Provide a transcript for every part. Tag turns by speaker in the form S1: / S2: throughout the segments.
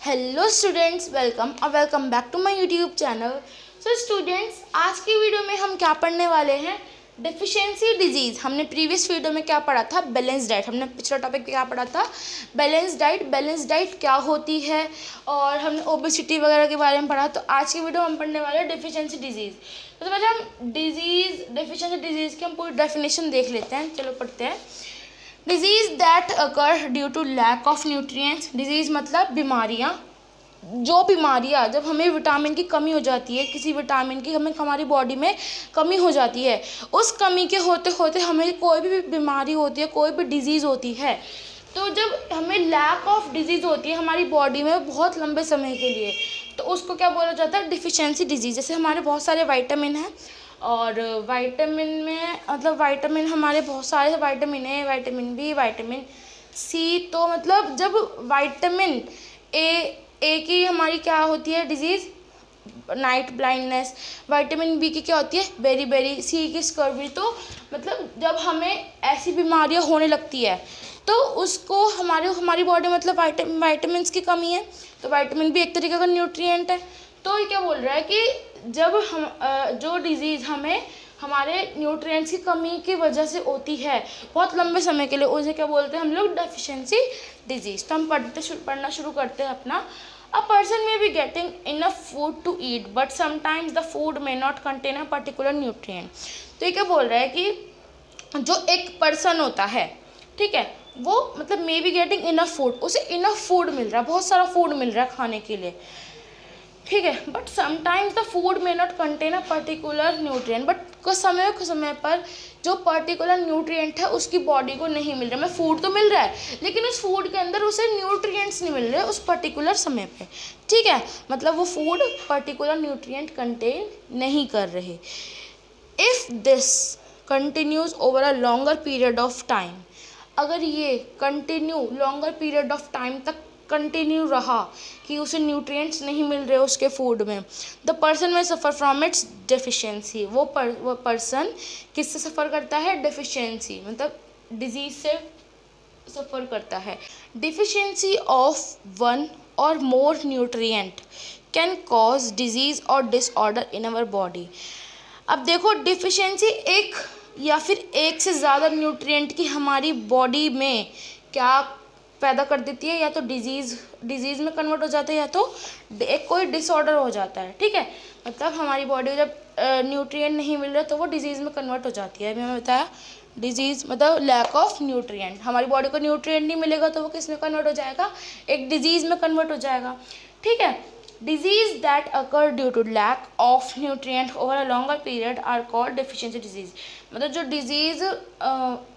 S1: Hello students, welcome back to my YouTube channel. So students, आज की video में हम क्या पढ़ने वाले हैं? Deficiency disease. हमने प्रीवियस वीडियो में क्या पढ़ा था? Balance diet. हमने पिछला टॉपिक क्या पढ़ा था? Balance diet. बैलेंस डाइट क्या होती है और हमने ओबेसिटी वगैरह के बारे में पढ़ा। तो आज की वीडियो हम पढ़ने वाले हैं डेफिशिएंसी डिजीज़। तो पहले हम डेफिशिएंसी डिजीज़ की हम पूरी डेफिनेशन देख लेते हैं। चलो पढ़ते हैं। Disease that occur due to lack of nutrients. Disease मतलब बीमारियाँ, जो बीमारियाँ जब हमें विटामिन की कमी हो जाती है, किसी विटामिन की हमें हमारी बॉडी में कमी हो जाती है, उस कमी के होते होते हमें कोई भी बीमारी होती है, कोई भी डिजीज़ होती है, तो जब हमें लैक ऑफ डिजीज़ होती है हमारी बॉडी में बहुत लंबे समय के लिए, तो उसको क्या बोला जाता है? Deficiency disease. जैसे हमारे बहुत सारे विटामिन हैं और विटामिन में मतलब विटामिन हमारे बहुत सारे vitamin A, vitamin B, vitamin C. तो मतलब जब विटामिन ए की हमारी क्या होती है disease? Night blindness. Vitamin B की क्या होती है? बेरी, सी की स्कर्वी। तो मतलब जब हमें ऐसी बीमारियां होने लगती है तो उसको हमारी बॉडी मतलब विटामिन की कमी है, तो विटामिन बी एक तरीके का न्यूट्रिएंट है। तो ये क्या बोल रहा है कि जब हम जो डिजीज़ हमें हमारे न्यूट्रिएंट्स की कमी की वजह से होती है बहुत लंबे समय के लिए, उसे क्या बोलते हैं हम लोग? Deficiency disease. तो हम पढ़ना शुरू करते हैं अपना। A person may be getting enough food to eat, but sometimes the food may not contain a particular nutrient. तो ये क्या बोल रहा है कि जो एक पर्सन होता है, ठीक है, वो मतलब may be getting enough food, उसे इनफ फूड मिल रहा है, बहुत सारा फूड मिल रहा है खाने के लिए, ठीक है, but sometimes the food may not contain a particular nutrient. But कुछ समय पर जो पर्टिकुलर न्यूट्रिएंट है उसकी बॉडी को नहीं मिल रहा। मैं फूड तो मिल रहा है लेकिन उस फूड के अंदर उसे न्यूट्रिएंट्स नहीं मिल रहे उस पर्टिकुलर समय पे, ठीक है, मतलब वो फूड पर्टिकुलर न्यूट्रिएंट कंटेन नहीं कर रहे। If this continues over a longer period of time, अगर ये continue longer period of time तक कंटिन्यू रहा कि उसे न्यूट्रिएंट्स नहीं मिल रहे उसके फूड में, द पर्सन में सफ़र फ्रॉम इट्स डेफिशिएंसी। वो पर्सन किससे सफ़र करता है? डेफिशिएंसी मतलब डिजीज़ से सफ़र करता है। डिफिशिएंसी ऑफ वन और मोर न्यूट्रिएंट कैन कॉज डिजीज़ और डिसऑर्डर इन आवर बॉडी। अब देखो, डिफिशिएंसी एक या फिर एक से ज़्यादा न्यूट्रिएंट की हमारी बॉडी में क्या पैदा कर देती है? या तो डिजीज़ में कन्वर्ट हो जाता है या तो एक कोई डिसऑर्डर हो जाता है, ठीक है, मतलब हमारी बॉडी में जब न्यूट्रिएंट नहीं मिल रहा तो वो डिजीज़ में कन्वर्ट हो जाती है। अभी मैंने बताया डिजीज़ मतलब लैक ऑफ न्यूट्रिएंट, हमारी बॉडी को न्यूट्रिएंट नहीं मिलेगा तो वो किस में कन्वर्ट हो जाएगा? एक डिजीज़ में कन्वर्ट हो जाएगा, ठीक है। Disease that occur due to lack of nutrient over a longer period are called deficiency disease. मतलब जो डिजीज़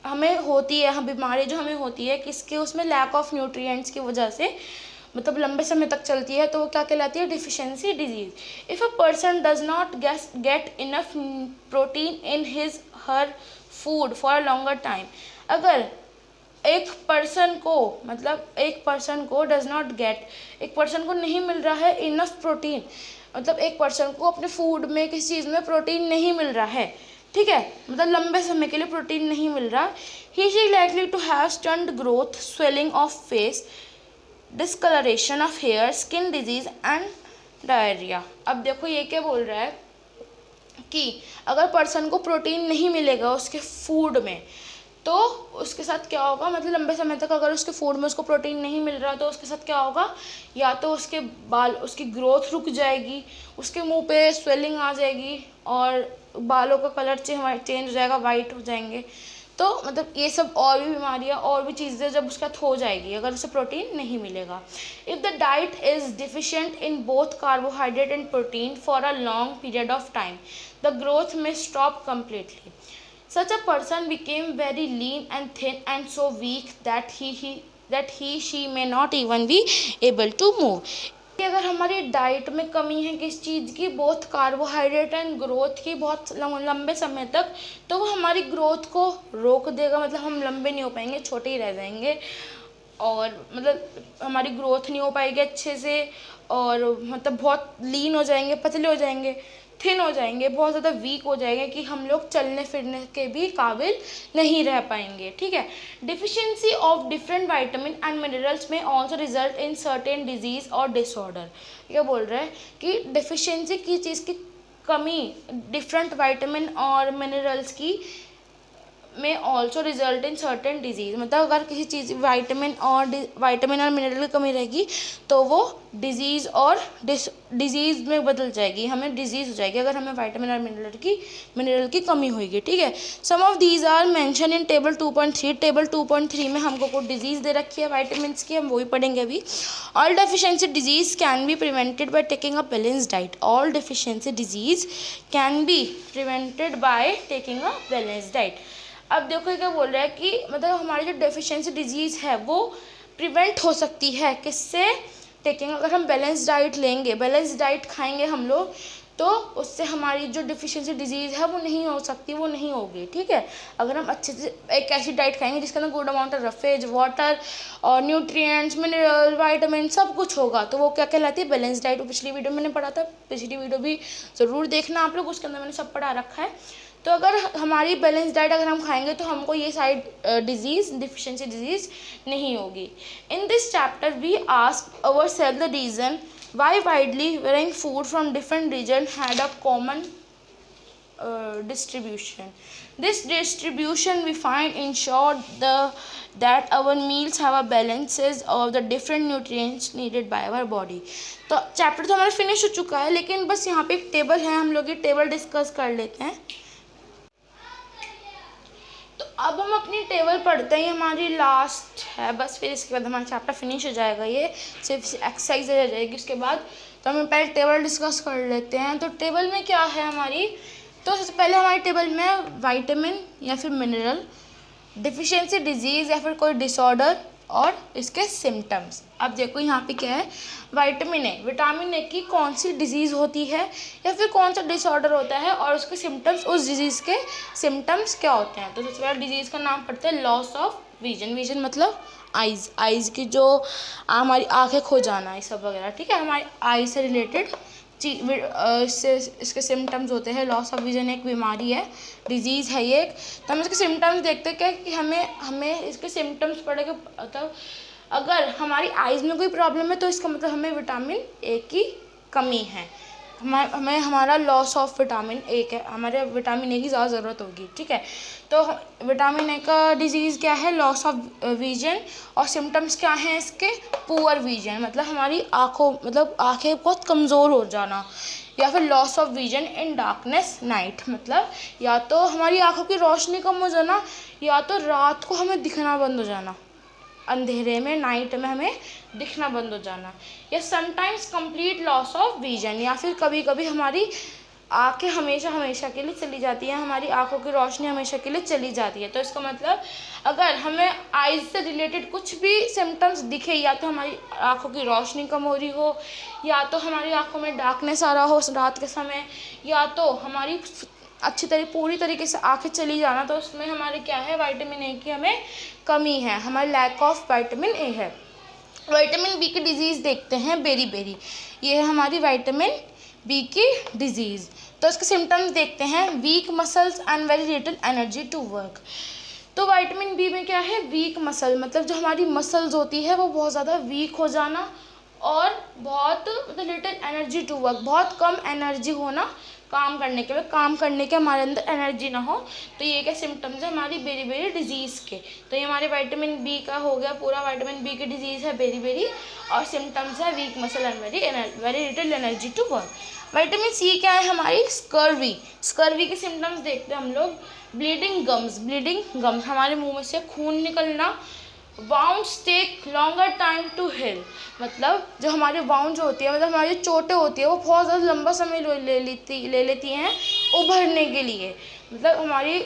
S1: हमें होती है, हम बीमारी जो हमें होती है किसके? उसमें लैक ऑफ न्यूट्रिएंट्स की वजह से मतलब लंबे समय तक चलती है, तो वो क्या कहलाती है? Deficiency disease. If a person does not get enough protein in his her food for a longer time, अगर एक पर्सन को डज नॉट गेट, एक पर्सन को नहीं मिल रहा है इनफ प्रोटीन, मतलब एक पर्सन को अपने फूड में किसी चीज़ में प्रोटीन नहीं मिल रहा है, ठीक है, मतलब लंबे समय के लिए प्रोटीन नहीं मिल रहा, he is likely to have stunt growth, swelling of face, discolouration of hair, skin disease and diarrhoea. अब देखो ये क्या बोल रहा है कि अगर पर्सन को प्रोटीन नहीं मिलेगा उसके फूड में तो उसके साथ क्या होगा? मतलब लंबे समय तक अगर उसके फूड में उसको प्रोटीन नहीं मिल रहा तो उसके साथ क्या होगा? या तो उसके उसकी ग्रोथ रुक जाएगी, उसके मुंह पे स्वेलिंग आ जाएगी और बालों का कलर चेंज हो जाएगा, वाइट हो जाएंगे। तो मतलब ये सब और भी बीमारियाँ और भी चीज़ें जब उसके साथ हो जाएगी अगर उसे प्रोटीन नहीं मिलेगा। If the diet is deficient in both carbohydrate and protein for a long period of time, the growth may stop completely. Such a person became very lean and thin and so weak that she may not even be able to move. अगर हमारी diet में कमी है किस चीज़ की? बहुत carbohydrate and growth की, बहुत लंबे समय तक, तो वो हमारी ग्रोथ को रोक देगा, मतलब हम लंबे नहीं हो पाएंगे, छोटे ही रह जाएंगे और मतलब हमारी ग्रोथ नहीं हो पाएगी अच्छे से और मतलब बहुत लीन हो जाएंगे, पतले हो जाएंगे। थिन हो जाएंगे, बहुत ज़्यादा वीक हो जाएंगे कि हम लोग चलने फिरने के भी काबिल नहीं रह पाएंगे, ठीक है। Deficiency of different vitamin and minerals may also result in certain disease और डिसऑर्डर। ये बोल रहा है कि डिफिशियंसी की चीज़ की कमी डिफरेंट विटामिन और मिनरल्स की में also result in certain disease, मतलब अगर किसी चीज़ विटामिन और मिनरल की कमी रहेगी तो वो डिजीज़ और डिजीज़ में बदल जाएगी, हमें डिजीज़ हो जाएगी अगर हमें विटामिन और मिनरल की कमी होगी, ठीक है। Some of these are mention in table 2.3। Table 2.3 में हमको कोई डिजीज़ दे रखी है विटामिन की, हम वही पढ़ेंगे अभी। All deficiency disease can be prevented by taking a balance diet. All deficiency disease can be prevented by taking a balance diet. अब देखो क्या बोल रहा है कि मतलब हमारी जो डेफिशिएंसी डिजीज़ है वो प्रिवेंट हो सकती है किससे, टेकिंग, अगर हम बैलेंस डाइट लेंगे, बैलेंस डाइट खाएंगे हम लोग, तो उससे हमारी जो डिफिशिएंसी डिजीज़ है वो नहीं हो सकती, वो नहीं होगी, ठीक है। अगर हम अच्छे से एक ऐसी डाइट खाएंगे जिसके अंदर good amount of roughage, water और न्यूट्रिएंट्स, मिनरल, विटामिन सब कुछ होगा, तो वो क्या कहलाती है, बैलेंस डाइट। वो पिछली वीडियो मैंने पढ़ा था, पिछली वीडियो भी ज़रूर देखना आप लोग, उसके अंदर मैंने सब पढ़ा रखा है। तो अगर हमारी बैलेंस डाइट अगर हम खाएंगे तो हमको ये सारी डिजीज़, डिफिशिएंसी डिजीज़ नहीं होगी। In this chapter we ask ourselves the reason why widely varying food from different region had a common distribution. This distribution we find ensured that our meals have a balances of the different nutrients needed by our body. तो chapter तो हमारा finish हो चुका है, लेकिन बस यहाँ पे एक टेबल है, हम लोग ये टेबल डिस्कस कर लेते हैं। तो अब हम अपनी टेबल पढ़ते हैं, हमारी लास्ट है बस, फिर इसके बाद हमारा चैप्टर फिनिश हो जाएगा, ये सिर्फ एक्सरसाइज रह जाएगी उसके बाद। तो हम पहले टेबल डिस्कस कर लेते हैं। तो टेबल में क्या है हमारी, तो सबसे पहले हमारी टेबल में विटामिन या फिर मिनरल, डिफिशिएंसी डिजीज़ या फिर कोई डिसऑर्डर और इसके सिम्टम्स। अब देखो यहाँ पे क्या है, विटामिन ए की कौन सी डिजीज़ होती है या फिर कौन सा डिसऑर्डर होता है और उसके सिम्टम्स, उस डिजीज़ के सिम्टम्स क्या होते हैं। तो सबसे पहले डिजीज़ का नाम पढ़ते हैं लॉस ऑफ विजन। विजन मतलब आइज़ की जो हमारी आँखें खो जाना, ये सब वगैरह, ठीक है, हमारी आई से रिलेटेड इसके सिम्टम्स होते हैं। लॉस ऑफ विजन एक बीमारी है, डिजीज़ है ये एक। तो हम इसके सिम्टम्स देखते हैं क्या कि हमें इसके सिम्टम्स पढ़ेगा, मतलब अगर हमारी आइज़ में कोई प्रॉब्लम है तो इसका मतलब हमें विटामिन ए की कमी है, हमें हमारा लॉस ऑफ विटामिन ए है, हमारे विटामिन ए की ज़्यादा ज़रूरत होगी, ठीक है। तो विटामिन ए का डिजीज़ क्या है, लॉस ऑफ विजन, और सिम्टम्स क्या हैं इसके, पुअर विजन, मतलब हमारी आँखों, मतलब आँखें बहुत कमज़ोर हो जाना, या फिर loss of vision in darkness night, मतलब या तो हमारी आँखों की रोशनी कम हो जाना या तो रात को हमें दिखना बंद हो जाना, अंधेरे में, नाइट में हमें दिखना बंद हो जाना, या sometimes complete loss of vision, या फिर कभी कभी हमारी आँखें हमेशा के लिए चली जाती हैं, हमारी आँखों की रोशनी हमेशा के लिए चली जाती है। तो इसका मतलब अगर हमें आइज़ से रिलेटेड कुछ भी सिम्टम्स दिखे, या तो हमारी आँखों की रोशनी कम हो रही हो, या तो हमारी आँखों में डार्कनेस आ रहा हो रात के समय, या तो हमारी पूरी तरीके से आँखें चली जाना, तो उसमें हमारे क्या है, विटामिन ए की हमें कमी है, हमारे लैक ऑफ विटामिन ए है। विटामिन बी की डिजीज़ देखते हैं, बेरी, ये है हमारी विटामिन बी की डिजीज़। तो इसके सिम्टम्स देखते हैं, weak muscles and very little energy to work. तो विटामिन बी में क्या है, वीक मसल, मतलब जो हमारी मसल्स होती है वो बहुत ज़्यादा वीक हो जाना, और बहुत मतलब लिटिल एनर्जी टू वर्क, बहुत कम एनर्जी होना काम करने के हमारे अंदर एनर्जी ना हो। तो ये क्या सिम्टम्स है हमारी बेरी डिजीज़ के। तो ये हमारे विटामिन बी का हो गया पूरा, विटामिन बी की डिजीज़ है बेरी, और सिम्टम्स है weak muscle and very little energy to work. Vitamin C क्या है हमारी, स्कर्वी के सिम्टम्स देखते हैं हम लोग, ब्लीडिंग गम्स, हमारे मुंह में से खून निकलना, wounds take longer time to heal, मतलब जो हमारे वाउंड होती है, मतलब हमारी चोटें होती है वो बहुत ज़्यादा लंबा समय ले लेती हैं उभरने के लिए, मतलब हमारी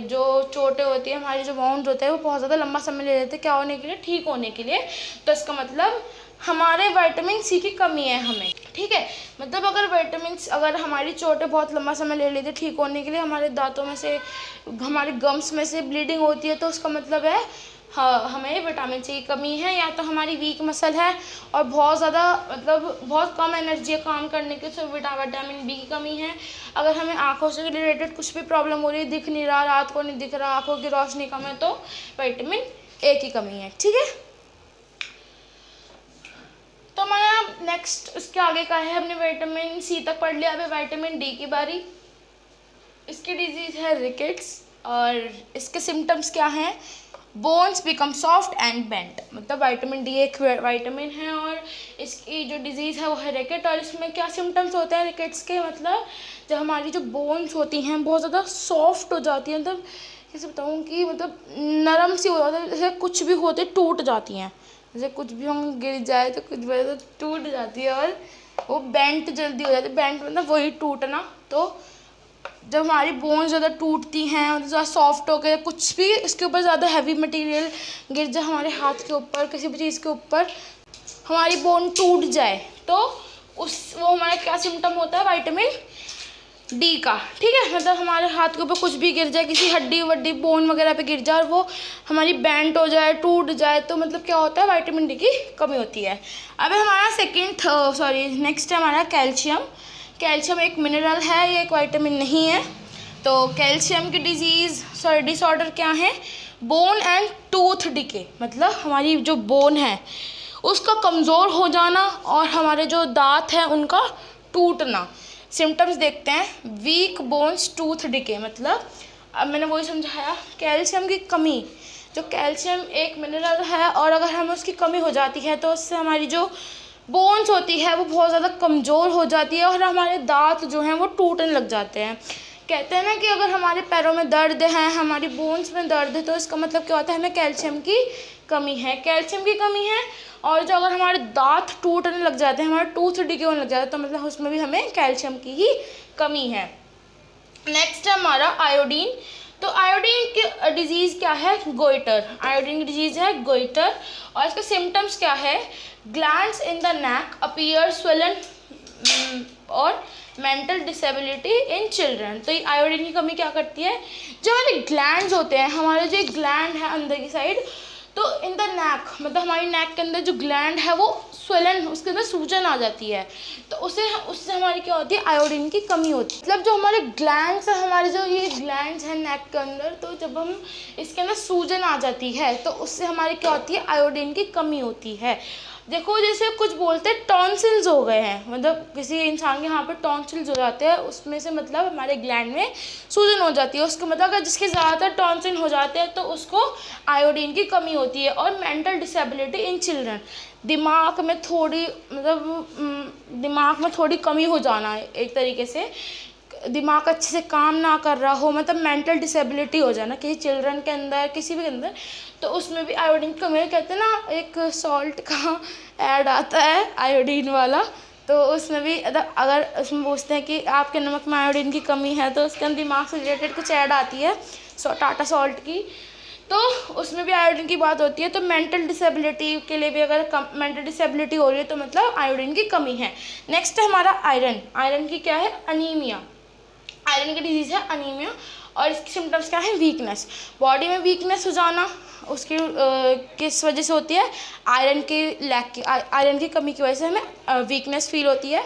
S1: जो चोटें होती है, हमारी जो वाउंड होते हैं वो बहुत ज़्यादा लंबा समय ले लेते हैं, क्या होने के लिए, ठीक होने के लिए। तो इसका मतलब हमारे विटामिन सी की कमी है हमें, ठीक है। मतलब अगर हमारी चोटें बहुत लंबा समय ले लेती है ठीक होने के लिए, हमारे दांतों में से, हमारे गम्स में से ब्लीडिंग होती है, तो उसका मतलब है हाँ, हमें विटामिन सी की कमी है, या तो हमारी वीक मसल है और बहुत ज़्यादा मतलब बहुत कम एनर्जी है काम करने की, तो विटामिन बी की कमी है। अगर हमें आँखों से रिलेटेड कुछ भी प्रॉब्लम हो रही है, दिख नहीं रहा, रात को नहीं दिख रहा, आँखों की रोशनी कम है, तो विटामिन ए की कमी है। ठीक है, तो हमारा नेक्स्ट उसके आगे का है, हमने विटामिन सी तक पढ़ लिया, अभी विटामिन डी की बारी। इसकी डिजीज़ है रिकेट्स, और इसके सिम्टम्स क्या हैं? Bones become soft and bent. मतलब विटामिन डी एक विटामिन है और इसकी जो डिजीज़ है वो है रिकेट। और इसमें क्या सिम्टम्स होते हैं रिकेट्स के? मतलब जब हमारी जो बोन्स होती हैं बहुत ज़्यादा सॉफ्ट हो जाती हैं, मतलब कैसे बताऊँ कि मतलब नरम सी हो जाती है, जैसे कुछ भी होते टूट जाती हैं, जैसे कुछ भी हम गिर जाए तो कुछ भी तो टूट जाती है, और वो बेंट जल्दी हो जाती है। बेंट मतलब वही टूटना। तो जब हमारी बोन्स ज़्यादा टूटती हैं और ज़्यादा सॉफ्ट हो गए, कुछ भी इसके ऊपर ज़्यादा हैवी मटेरियल गिर जाए हमारे हाथ के ऊपर, किसी भी चीज़ के ऊपर हमारी बोन टूट जाए, तो वो हमारा क्या सिम्टम होता है? विटामिन डी का। ठीक है, मतलब हमारे हाथ के ऊपर कुछ भी गिर जाए, किसी हड्डी वड्डी बोन वगैरह पे गिर जाए और वो हमारी बेंट हो जाए, टूट जाए, तो मतलब क्या होता है? विटामिन डी की कमी होती है। अब हमारा नेक्स्ट है हमारा कैल्शियम। कैल्शियम एक मिनरल है, ये एक विटामिन नहीं है। तो कैल्शियम की डिसऑर्डर क्या है? Bone and tooth decay. मतलब हमारी जो बोन है उसका कमज़ोर हो जाना और हमारे जो दांत हैं उनका टूटना। सिम्टम्स देखते हैं। वीक बोन्स, टूथ डिके, मतलब अब मैंने वही समझाया, कैल्शियम की कमी। जो कैल्शियम एक मिनरल है और अगर हमें उसकी कमी हो जाती है तो उससे हमारी जो बोन्स होती है वो बहुत ज़्यादा कमज़ोर हो जाती है और हमारे दांत जो हैं वो टूटने लग जाते हैं। कहते हैं ना कि अगर हमारे पैरों में दर्द है, हमारी बोन्स में दर्द है, तो इसका मतलब क्या होता है? हमें कैल्शियम की कमी है। कैल्शियम की कमी है, और जो अगर हमारे दांत टूटने लग जाते हैं, हमारे टूथ डिके होने लग जाते हैं, तो मतलब उसमें भी हमें कैल्शियम की ही कमी है। नेक्स्ट है हमारा आयोडीन। तो आयोडीन की डिजीज़ क्या है? गोइटर। आयोडीन की डिजीज़ है गोइटर, और इसके सिम्टम्स क्या है? Glands in the neck appear swollen और मेंटल डिसेबिलिटी इन चिल्ड्रन। तो ये आयोडीन की कमी क्या करती है? जो हमारे ग्लैंड्स होते हैं, हमारे जो ग्लैंड है अंदर की साइड, तो इन द नेक मतलब हमारी नेक के अंदर जो ग्लैंड है वो स्वेलन, उसके अंदर सूजन आ जाती है, तो उससे हमारी क्या होती है? आयोडीन की कमी होती है। मतलब जो हमारे ग्लैंड्स हैं, हमारे जो ये ग्लैंड्स हैं नेक के अंदर, तो जब हम इसके अंदर सूजन आ जाती है तो उससे हमारी क्या होती है? आयोडीन की कमी होती है। देखो जैसे कुछ बोलते हैं टॉन्सिल्स हो गए हैं, मतलब किसी इंसान के यहाँ पर टॉन्सिल्स हो जाते हैं, उसमें से मतलब हमारे ग्लैंड में सूजन हो जाती है। उसका मतलब अगर जिसके ज़्यादातर टॉन्सिल हो जाते हैं तो उसको आयोडीन की कमी होती है। और मेंटल डिसेबिलिटी इन चिल्ड्रन, दिमाग में थोड़ी कमी हो जाना है, एक तरीके से दिमाग अच्छे से काम ना कर रहा हो, मतलब मेंटल डिसेबिलिटी हो जाना किसी चिल्ड्रन के अंदर, किसी भी के अंदर, तो उसमें भी आयोडीन की कमी। कहते हैं ना, एक सॉल्ट का ऐड आता है आयोडीन वाला, तो उसमें भी अगर उसमें पूछते हैं कि आपके नमक में आयोडीन की कमी है, तो उसके अंदर दिमाग से रिलेटेड कुछ ऐड आती है टाटा सॉल्ट की, तो उसमें भी आयोडीन की बात होती है। तो मेंटल डिसेबिलिटी के लिए भी अगर मेंटल डिसेबिलिटी हो रही है तो मतलब आयोडीन की कमी है। नेक्स्ट है हमारा आयरन। आयरन की क्या है? अनीमिया। आयरन की डिजीज़ है अनीमिया, और इसकी सिम्टम्स क्या है? वीकनेस, बॉडी में वीकनेस हो जाना। उसकी किस वजह से होती है? आयरन की कमी की वजह से हमें वीकनेस फील होती है।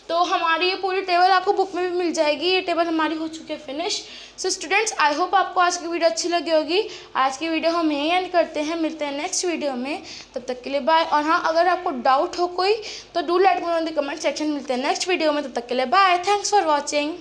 S1: तो हमारी ये पूरी टेबल आपको बुक में भी मिल जाएगी। ये टेबल हमारी हो चुकी है finish. So students, I hope आपको आज की वीडियो अच्छी लगी होगी। आज की वीडियो हम यहीं एंड करते हैं, मिलते हैं नेक्स्ट वीडियो में, तब तक के लिए बाय। और हाँ, अगर आपको डाउट हो कोई तो do let me know in the comment section. मिलते हैं नेक्स्ट वीडियो में, तब तक के लिए बाय। Thanks for watching.